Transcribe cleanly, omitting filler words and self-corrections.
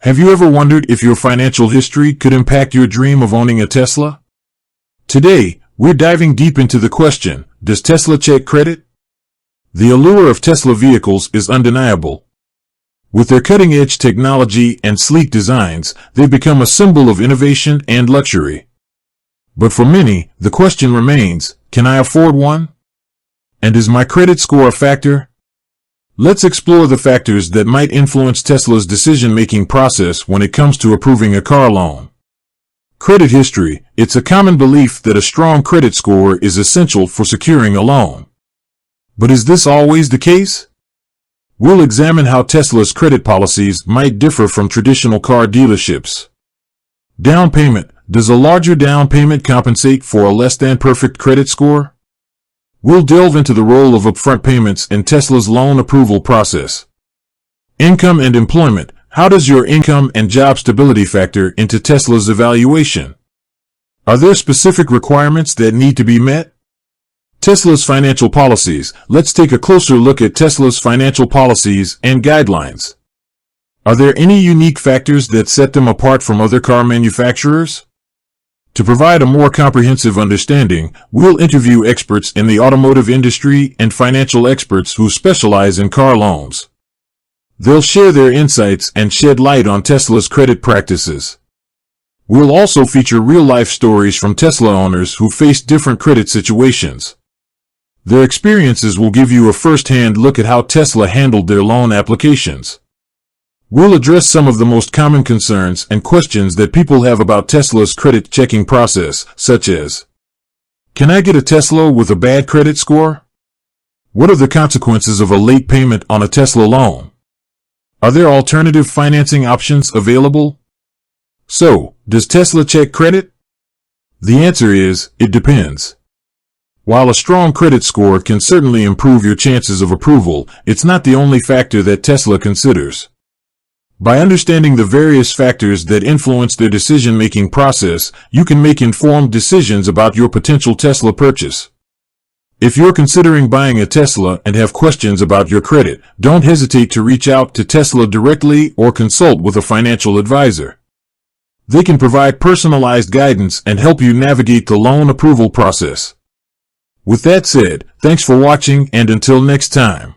Have you ever wondered if your financial history could impact your dream of owning a Tesla? Today, we're diving deep into the question, does Tesla check credit? The allure of Tesla vehicles is undeniable. With their cutting-edge technology and sleek designs, they've become a symbol of innovation and luxury. But for many, the question remains, can I afford one? And is my credit score a factor? Let's explore the factors that might influence Tesla's decision-making process when it comes to approving a car loan. Credit history. It's a common belief that a strong credit score is essential for securing a loan. But is this always the case? We'll examine how Tesla's credit policies might differ from traditional car dealerships. Down payment. Does a larger down payment compensate for a less-than-perfect credit score? We'll delve into the role of upfront payments in Tesla's loan approval process. Income and employment. How does your income and job stability factor into Tesla's evaluation? Are there specific requirements that need to be met? Tesla's financial policies. Let's take a closer look at Tesla's financial policies and guidelines. Are there any unique factors that set them apart from other car manufacturers? To provide a more comprehensive understanding, we'll interview experts in the automotive industry and financial experts who specialize in car loans. They'll share their insights and shed light on Tesla's credit practices. We'll also feature real-life stories from Tesla owners who face different credit situations. Their experiences will give you a first-hand look at how Tesla handled their loan applications. We'll address some of the most common concerns and questions that people have about Tesla's credit checking process, such as, can I get a Tesla with a bad credit score? What are the consequences of a late payment on a Tesla loan? Are there alternative financing options available? So, does Tesla check credit? The answer is, it depends. While a strong credit score can certainly improve your chances of approval, it's not the only factor that Tesla considers. By understanding the various factors that influence their decision-making process, you can make informed decisions about your potential Tesla purchase. If you're considering buying a Tesla and have questions about your credit, don't hesitate to reach out to Tesla directly or consult with a financial advisor. They can provide personalized guidance and help you navigate the loan approval process. With that said, thanks for watching, and until next time.